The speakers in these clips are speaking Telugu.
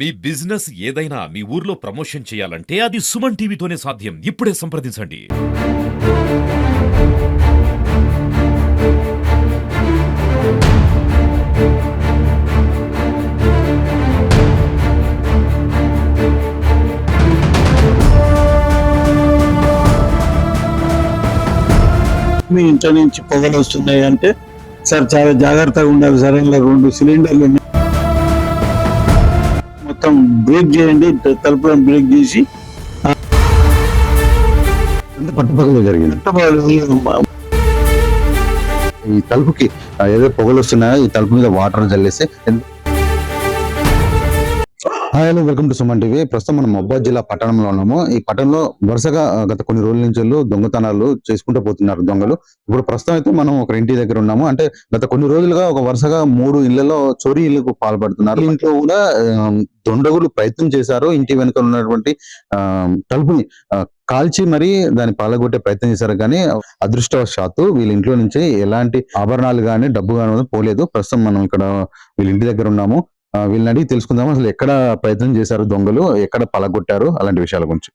మీ బిజినెస్ ఏదైనా మీ ఊర్లో ప్రమోషన్ చేయాలంటే అది సుమన్ టీవీతోనే సాధ్యం. ఇప్పుడే సంప్రదించండి. మీ ఇంట్లో నుంచి పొగలు వస్తున్నాయి అంటే సార్ చాలా జాగ్రత్తగా ఉండాలి సార్. ఇలా 2 సిలిండర్లు మొత్తం బ్రేక్ చేయండి, తలుపులను బ్రేక్ చేసి పట్టుపక్కల జరిగింది. ఈ తలుపుకి ఏదో పొగలు వస్తున్నాయో ఈ తలుపు మీద వాటర్ జల్లేస్తే hello, welcome to Suman TV. ప్రస్తుతం మనం మహబూబాబాద్ జిల్లా పట్టణంలో ఉన్నాము. ఈ పట్టణంలో వరుసగా గత కొన్ని రోజుల నుంచి దొంగతనాలు చేసుకుంటూ పోతున్నారు దొంగలు. ఇప్పుడు ప్రస్తుతం అయితే మనం ఒక ఇంటి దగ్గర ఉన్నాము. అంటే గత కొన్ని రోజులుగా ఒక వరుసగా 3 ఇళ్లలో చోరీలకు పాల్పడుతున్నారు. ఇంట్లో కూడా దొండగులు ప్రయత్నం చేశారు. ఇంటి వెనుక ఉన్నటువంటి తలుపుని కాల్చి మరి దాన్ని పాలగొట్టే ప్రయత్నం చేశారు. కానీ అదృష్టవశాత్తు వీళ్ళ ఇంట్లో నుంచి ఎలాంటి ఆభరణాలు గానీ డబ్బు గానీ పోలేదు. ప్రస్తుతం మనం ఇక్కడ వీళ్ళ ఇంటి దగ్గర ఉన్నాము. వీళ్ళని అడిగి తెలుసుకుందాము అసలు ఎక్కడ ప్రయత్నం చేశారు దొంగలు, ఎక్కడ పలగొట్టారు, అలాంటి విషయాల గురించి.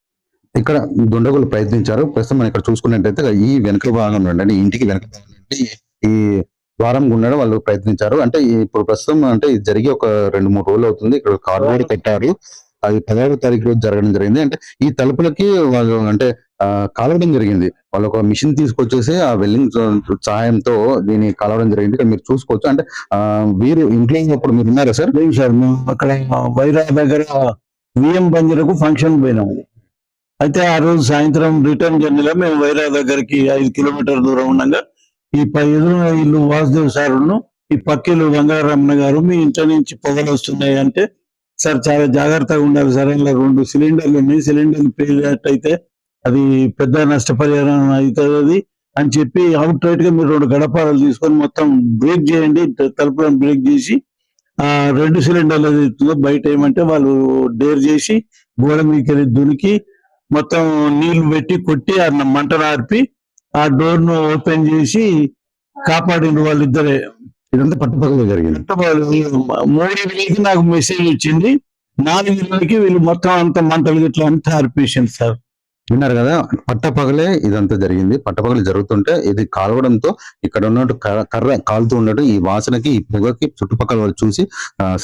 ఇక్కడ దుండగులు ప్రయత్నించారు. ప్రస్తుతం మనం ఇక్కడ చూసుకున్నట్టయితే ఈ వెనక భాగం నుండి, ఇంటికి వెనక భాగం నుండి ఈ ద్వారం గుండా వాళ్ళు ప్రయత్నించారు. అంటే ఇప్పుడు ప్రస్తుతం అంటే ఇది జరిగి ఒక 2-3 రోజులు అవుతుంది. ఇక్కడ కార్డు పెట్టారు. అది 16వ తారీఖు రోజు జరగడం జరిగింది. అంటే ఈ తలుపులకి వాళ్ళు అంటే కాలవడం జరిగింది. వాళ్ళు ఒక మిషన్ తీసుకొచ్చేసి ఆ వెల్డింగ్ సహాయంతో దీన్ని కలవడం జరిగింది. ఇక్కడ మీరు చూసుకోవచ్చు. అంటే వీరు ఇంట్లో ఇప్పుడు మీరు ఉన్నారా సార్? లేదు సార్, మేము అక్కడ వైరా దగ్గర విఎం బంజరకు ఫంక్షన్ పోయినాము. అయితే ఆ రోజు సాయంత్రం రిటర్న్ జర్నీలో మేము వైరా దగ్గరికి 5 కిలోమీటర్ల దూరం ఉండగా ఈ ఎదురున్న ఇల్లు వాసుదేవ్ సారును, ఈ పక్కిల్లు వెంకటరమణ గారు మీ ఇంట్లో నుంచి పొగలు వస్తున్నాయి అంటే సార్ చాలా జాగ్రత్తగా ఉండాలి సార్. ఇలా 2 సిలిండర్లు ఉన్నాయి, సిలిండర్లు పేలినట్టయితే అది పెద్ద నష్టపరిహారం అవుతుంది అని చెప్పి అవుట్ రైట్ గా మీరు 2 గడపారాలు తీసుకొని మొత్తం బ్రేక్ చేయండి, తలుపులను బ్రేక్ చేసి 2 సిలిండర్లు ఏదైతుందో బయట ఏమంటే వాళ్ళు డేర్ చేసి గోడ మీదకి దునికి మొత్తం నీళ్లు పెట్టి కొట్టి ఆ మంటను ఆర్పి ఆ డోర్ ను ఓపెన్ చేసి కాపాడిండు వాళ్ళిద్దరే. ఇదంతా పట్టుపక్కల జరిగింది. 3 ఇళ్ళకి నాకు మెసేజ్ వచ్చింది, 4 ఇళ్ళకి వీళ్ళు మొత్తం అంత మంటలు ఇట్లా అంతా ఆర్పేసింది సార్. విన్నారు కదా, పట్టపగలే ఇదంతా జరిగింది. పట్టపగలు జరుగుతుంటే ఇది కాలవడంతో ఇక్కడ ఉన్నట్టు కర్ర కాలుతూ ఉన్నట్టు ఈ వాసనకి ఈ పొగకి చుట్టుపక్కల వాళ్ళు చూసి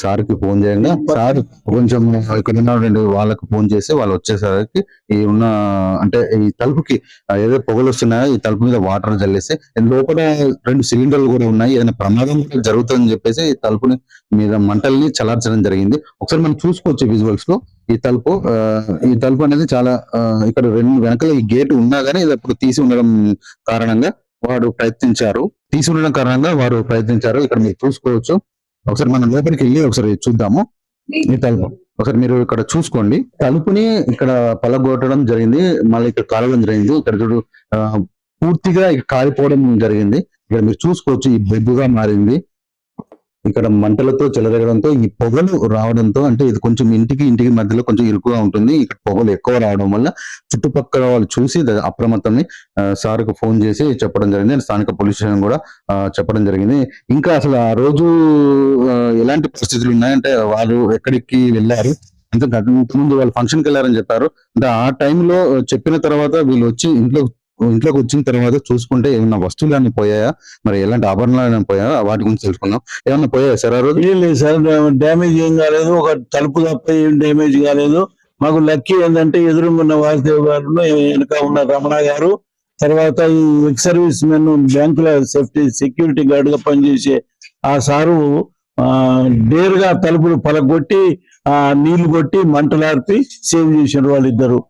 సార్కి ఫోన్ చేయంగా సార్ కొంచెం ఇక్కడ ఉన్న వాళ్ళకి ఫోన్ చేసి వాళ్ళు వచ్చేసరికి ఈ ఉన్న అంటే ఈ తలుపుకి ఏదో పొగలు వస్తున్నాయో ఈ తలుపు మీద వాటర్ జల్లేస్తే లోపల 2 సిలిండర్లు కూడా ఉన్నాయి, ఏదైనా ప్రమాదం కూడా జరుగుతుందని చెప్పేసి ఈ తలుపుని మీద మంటల్ని చలార్చడం జరిగింది. ఒకసారి మనం చూసుకోవచ్చు విజువల్స్ లో. ఈ తలుపు అనేది చాలా ఇక్కడ 2 వెనకాల ఈ గేట్ ఉన్నా గానీ ఇది అప్పుడు తీసి ఉండడం కారణంగా వారు ప్రయత్నించారు. ఇక్కడ మీరు చూసుకోవచ్చు. ఒకసారి మనం లోపలికి వెళ్ళి ఒకసారి చూద్దాము. ఈ తలుపు ఒకసారి మీరు ఇక్కడ చూసుకోండి. తలుపుని ఇక్కడ పలగొట్టడం జరిగింది, మళ్ళీ ఇక్కడ కాలవడం జరిగింది. ఇక్కడ చూడు పూర్తిగా కాలిపోవడం జరిగింది. ఇక్కడ మీరు చూసుకోవచ్చు ఈ బెగ్గుగా మారింది. ఇక్కడ మంటలతో చెలరేగడంతో ఈ పొగలు రావడంతో అంటే ఇది కొంచెం ఇంటికి మధ్యలో కొంచెం ఇరుకుగా ఉంటుంది. ఇక్కడ పొగలు ఎక్కువ రావడం వల్ల చుట్టుపక్కల వాళ్ళు చూసి అప్రమత్తాన్ని సార్కు ఫోన్ చేసి చెప్పడం జరిగింది. స్థానిక పోలీస్ స్టేషన్ కూడా చెప్పడం జరిగింది. ఇంకా అసలు ఆ రోజు ఎలాంటి పరిస్థితులు ఉన్నాయంటే వాళ్ళు ఎక్కడికి వెళ్ళారు అంటే ముందు వాళ్ళు ఫంక్షన్కి వెళ్ళారని చెప్పారు. అంటే ఆ టైంలో చెప్పిన తర్వాత వీళ్ళు వచ్చి ఇంట్లోకి వచ్చిన తర్వాత చూసుకుంటే ఏమైనా వస్తువులు ఏమైనా పోయాయా, మరి ఎలాంటి ఆభరణాలు ఏమైనా పోయాయా, వాటి గురించి తెలుసుకుందాం. ఏమన్నా పోయాయా సార్ ఆ రోజు? లేదు సార్, డ్యామేజ్ ఏం కాలేదు. ఒక తలుపు తప్ప ఏం డ్యామేజ్ కాలేదు. మాకు లక్కీ ఏంటంటే ఎదురున్న వాసుదేవ్ గారు, వెనుక ఉన్న రమణ గారు, తర్వాత ఈ ఎక్స్ సర్వీస్ మెన్ బ్యాంకుల సెక్యూరిటీ గార్డ్ గా పనిచేసే ఆ సారు డేరుగా తలుపులు పలగొట్టి నీళ్లు కొట్టి మంటలార్పి సేవ్ చేసిన వాళ్ళిద్దరు.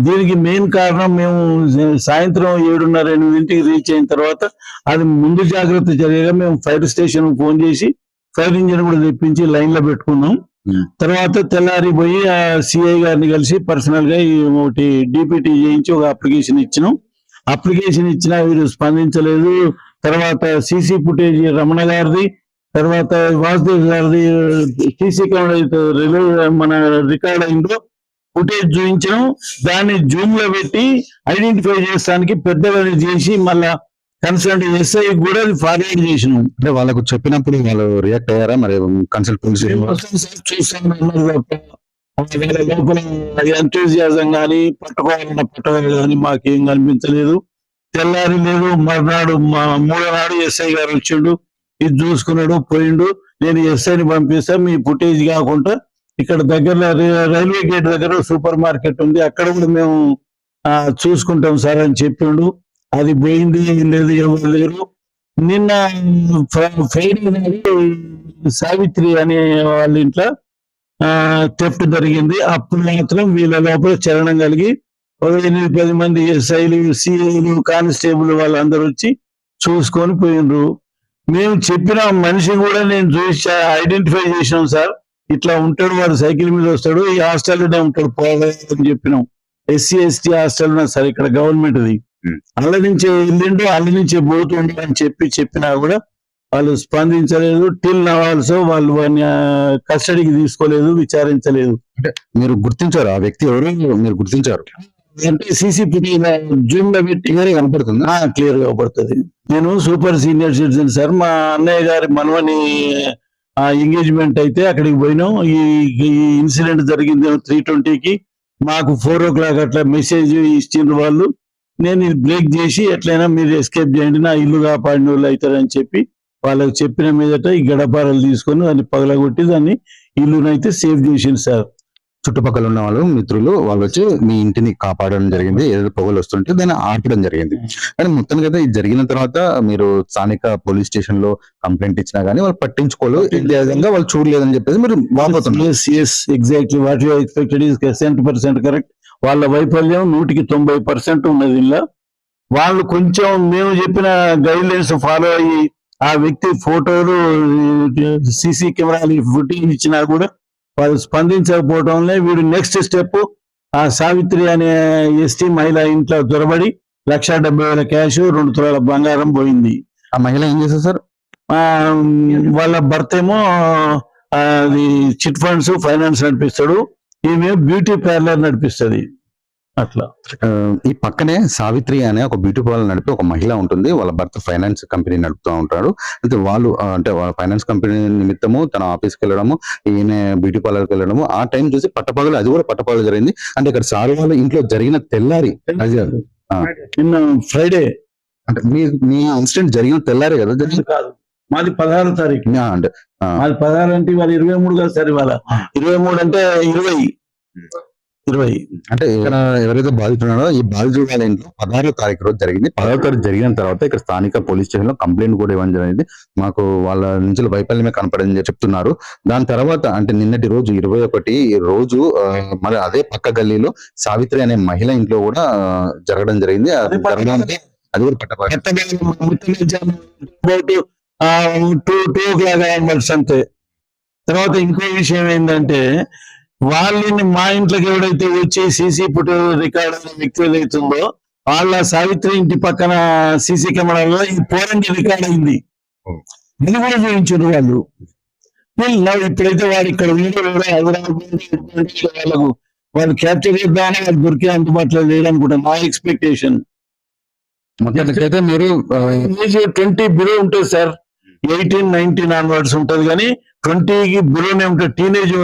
దీనికి మెయిన్ కారణం మేము సాయంత్రం 7:30-8 రీచ్ అయిన తర్వాత అది ముందు జాగ్రత్త చర్యగా మేము ఫైర్ స్టేషన్ ఫోన్ చేసి ఫైర్ ఇంజిన్ కూడా తెప్పించి లైన్ లో పెట్టుకున్నాం. తర్వాత తెల్లారి పోయి ఆ సిఐ గారిని కలిసి పర్సనల్ గా ఒకటి డిపిటీ చేయించి ఒక అప్లికేషన్ ఇచ్చినాం. అప్లికేషన్ ఇచ్చినా వీరు స్పందించలేదు. తర్వాత సీసీ ఫుటేజ్ రమణ గారిది, తర్వాత వాసుదేవ్ గారిది సీసీ మన రికార్డ్ అయిందో ఫుటేజ్ చూపించడం, దాన్ని జూమ్ లో పెట్టి ఐడెంటిఫై చేస్తానికి పెద్దగా చేసి మళ్ళా కన్సల్ట్ ఎస్ఐ కూడా ఫార్వర్డ్ చేసినాం. అంటే వాళ్ళకు చెప్పినప్పుడు వాళ్ళు రియాక్ట్ అయ్యారా? మరి కన్సల్ట్ చూసాను వాళ్ళ లోపల ఎంతూజియాజం కానీ పట్టుకోవాలన్న పట్టుదల కానీ మాకేం కనిపించలేదు. తెల్లారి లేదు, మర్నాడు మూడో నాడు ఎస్ఐ గారు వచ్చిండు, ఇది చూసుకున్నాడు, పోయిండు. నేను ఎస్ఐని పంపిస్తా, మీ ఫుటేజ్ కాకుండా ఇక్కడ దగ్గరలో రైల్వే గేట్ దగ్గర సూపర్ మార్కెట్ ఉంది, అక్కడ కూడా మేము చూసుకుంటాం సార్ అని చెప్పిండు. అది పోయింది, లేదు, ఎవరు లేరు. నిన్న ఫ్రైడే నాడు సావిత్రి అనే వాళ్ళ ఇంట్లో థెఫ్ట్ జరిగింది. అప్పుడు మాత్రం వీళ్ళ లోపల చలనం కలిగి 8-10 మంది ఎస్ఐలు, సిఐలు, కానిస్టేబుల్ వాళ్ళందరూ వచ్చి చూసుకొని పోయినరు. మేము చెప్పిన మనిషి కూడా నేను చూసి ఐడెంటిఫై చేసినాం సార్, ఇట్లా ఉంటాడు, వాడు సైకిల్ మీద వస్తాడు, ఈ హాస్టల్లోనే ఉంటాడు, పోవాలని చెప్పినాం. SC ST హాస్టల్ సార్ ఇక్కడ గవర్నమెంట్ది, అల్ల నుంచే వెళ్ళిండు, అల్ల నుంచే పోతుండు అని చెప్పినా కూడా వాళ్ళు స్పందించలేదు. టిల్ నవాల్సో వాళ్ళు వాడిని కస్టడీకి తీసుకోలేదు, విచారించలేదు. మీరు గుర్తించారు ఆ వ్యక్తి ఎవరు? మీరు గుర్తించారు అంటే సీసీ జూమ్ లో పెట్టి కనపడుతుంది, క్లియర్ గా పడుతుంది. నేను సూపర్ సీనియర్ సిటిజన్ సార్, మా అన్నయ్య గారి మనవని ఎంగేజ్మెంట్ అయితే అక్కడికి పోయినాం. ఈ ఇన్సిడెంట్ జరిగింది 3:20కి, మాకు 4 o'clock అట్లా మెసేజ్ ఇచ్చిండ్రు వాళ్ళు. నేను ఇది బ్రేక్ చేసి ఎట్లయినా మీరు ఎస్కేప్ చేయండి, నా ఇల్లు కాపాడిన వాళ్ళు అవుతారని చెప్పి వాళ్ళకి చెప్పిన మీదట ఈ గడపారలు తీసుకొని దాన్ని పగలగొట్టి దాన్ని ఇల్లునైతే సేవ్ చేసింది సార్. చుట్టుపక్కల ఉన్న వాళ్ళు మిత్రులు వాళ్ళు వచ్చి మీ ఇంటిని కాపాడడం జరిగింది. ఏదో పొగలు వస్తుంటే దాన్ని ఆర్పడం జరిగింది. కానీ మొత్తానికి అయితే ఇది జరిగిన తర్వాత మీరు స్థానిక పోలీస్ స్టేషన్ లో కంప్లైంట్ ఇచ్చినా గానీ వాళ్ళు పట్టించుకోలేదు, ఇదే విధంగా వాళ్ళు చూడలేదని చెప్పేసి మీరు వాపోతున్నారు. Exactly what you expected is 100% correct. వాళ్ళ వైఫల్యం 190% ఉన్నది. ఇలా వాళ్ళు కొంచెం మేము చెప్పిన గైడ్ లైన్స్ ఫాలో అయ్యి ఆ వ్యక్తి ఫోటోలు, సీసీ కెమెరాలు ఫుటేజ్ ఇచ్చినా కూడా వాళ్ళు స్పందించకపోవడంలో వీడు నెక్స్ట్ స్టెప్ ఆ సావిత్రి అనే ST మహిళ ఇంట్లో దొరబడి 1,70,000 క్యాష్, 2 తులాల బంగారం పోయింది. ఆ మహిళ ఏం చేశారు సార్? వాళ్ళ భర్త ఏమో అది చిట్ ఫండ్స్ ఫైనాన్స్ నడిపిస్తాడు, ఈమె బ్యూటీ పార్లర్ నడిపిస్తుంది. అట్లా ఈ పక్కనే సావిత్రి అనే ఒక బ్యూటీ పార్లర్ నడిపి ఒక మహిళ ఉంటుంది. వాళ్ళ భర్త ఫైనాన్స్ కంపెనీ నడుపుతూ ఉంటాడు. అయితే వాళ్ళు అంటే వాళ్ళ ఫైనాన్స్ కంపెనీ నిమిత్తము తన ఆఫీస్కి వెళ్ళడము, ఈయన బ్యూటీ పార్లర్కి వెళ్ళడము, ఆ టైం చూసి పట్టపగలు, అది కూడా పట్టపగలు జరిగింది. అంటే ఇక్కడ సార్ వాళ్ళ ఇంట్లో జరిగిన తెల్లారి, నిన్న ఫ్రైడే అంటే మీ ఇన్సిడెంట్ జరిగిన తెల్లారే కదా జరిగింది? కాదు, మాది 16వ తారీఖు. అంటే మాది 16 అంటే ఇవాళ 23 కదా సార్, ఇవాళ 23 అంటే 20 అంటే ఇక్కడ ఎవరైతే బాధితున్నారో ఈ బాధితుడు వాళ్ళ ఇంట్లో 16వ తారీఖు రోజు జరిగింది. 16వ తారీఖు జరిగిన తర్వాత ఇక్కడ స్థానిక పోలీస్ స్టేషన్ లో కంప్లైంట్ కూడా ఇవ్వడం జరిగింది. మాకు వాళ్ళ నుంచి వైఫల్యమే కనపడని చెప్తున్నారు. దాని తర్వాత అంటే నిన్నటి రోజు 21 రోజు మరి అదే పక్క గల్లీలో సావిత్రి అనే మహిళ ఇంట్లో కూడా జరగడం జరిగింది. అది జరగడానికి అది కూడా అంతే. తర్వాత ఇంకో విషయం ఏంటంటే, వాళ్ళని మా ఇంట్లోకి ఎవడైతే వచ్చి సీసీ ఫుటేజ్ రికార్డ్ అయిన వ్యక్తి ఏదైతుందో వాళ్ళ సావిత్రి ఇంటి పక్కన సీసీ కెమెరాలో ఈ పోరండి రికార్డ్ అయింది. ఇది కూడా చూపించారు వాళ్ళు. ఇప్పుడైతే వాడు ఇక్కడ వాళ్ళకు వాళ్ళు క్యాప్చర్ చేద్దామని వాళ్ళు దొరికే అందుబాటులో లేదనుకుంటా నా ఎక్స్పెక్టేషన్. మొత్తానికైతే మీరు 20 బిలో ఉంటుంది సార్, 18-19 ఆన్వర్డ్స్ ఉంటది, కానీ 20కి బిలోనే ఉంటుంది. టీనేజ్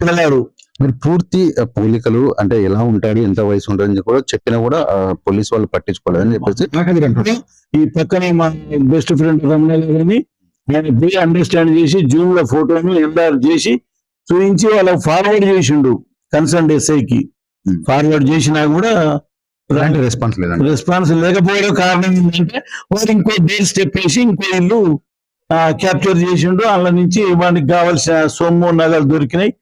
పిల్లలు మీరు పూర్తి పోలికలు అంటే ఎలా ఉంటాడు, ఎంత వయసు ఉంటుంది కూడా చెప్పినా కూడా పోలీస్ వాళ్ళు పట్టించుకోలేదని చెప్పేసి ఈ పక్కనే మా బెస్ట్ ఫ్రెండ్ రమణ గారిని ఆయన పోయి అండర్స్టాండ్ చేసి జూమ్ లో ఫోటోని ఎంఆర్ చేసి చూపించి వాళ్ళకి ఫార్వర్డ్ చేసిండు. కన్సర్న్ SIకి ఫార్వర్డ్ చేసినా కూడా రెస్పాన్స్ లేకపోవడం కారణం ఏంటంటే వాడు ఇంకో డేట్ స్టెప్ వేసి ఇంకో ఇల్లు క్యాప్చర్ చేసిండు. వాళ్ళ నుంచి వాడికి కావాల్సిన సొమ్ము నగలు దొరికినాయి.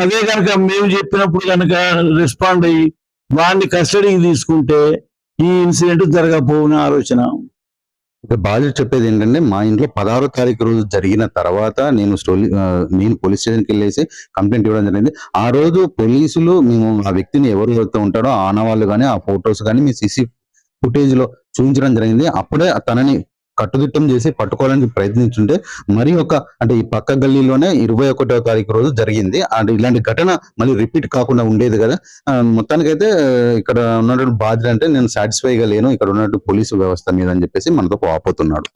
అదే కనుక మేము చెప్పినప్పుడు కనుక రెస్పాండ్ అయ్యి వాడిని కస్టడీకి తీసుకుంటే ఈ ఇన్సిడెంట్ జరగకపోవున ఆలోచన. బాధ్యత చెప్పేది ఏంటంటే, మా ఇంట్లో 16వ తారీఖు రోజు జరిగిన తర్వాత నేను పోలీస్ స్టేషన్కి వెళ్ళేసి కంప్లైంట్ ఇవ్వడం జరిగింది. ఆ రోజు పోలీసులు మేము ఆ వ్యక్తిని ఎవరు ఎవరితో ఉంటాడో ఆనవాళ్ళు కానీ ఆ ఫొటోస్ కానీ మీ CC ఫుటేజ్ లో చూపించడం జరిగింది. అప్పుడే తనని కట్టుదిట్టం చేసి పట్టుకోవడానికి ప్రయత్నించుంటే మరి అంటే ఈ పక్క గల్లీలోనే 21వ తారీఖు రోజు జరిగింది. అంటే ఇలాంటి ఘటన మళ్ళీ రిపీట్ కాకుండా ఉండేది కదా. మొత్తానికైతే ఇక్కడ ఉన్నటువంటి బాధ్యత అంటే నేను సాటిస్ఫైగా లేను ఇక్కడ ఉన్నట్టు పోలీసు వ్యవస్థ మీద అని చెప్పేసి మనతో వాపోతున్నాడు.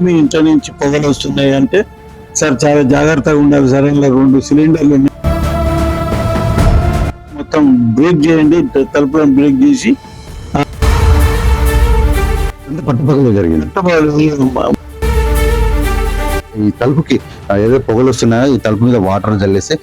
మీ ఇంట్లో నుంచి పొగలు వస్తున్నాయి అంటే, సార్ చాలా జాగ్రత్తగా ఉండాలి సార్, ఇలా 2 సిలిండర్లు ఉన్నాయి. మొత్తం బ్రేక్ చేయండి, తలుపులను బ్రేక్ చేసి పట్టుపక్కల జరిగింది. ఈ తలుపుకి ఏదో పొగలు వస్తున్నాయో ఈ తలుపు మీద వాటర్ జల్లేస్తే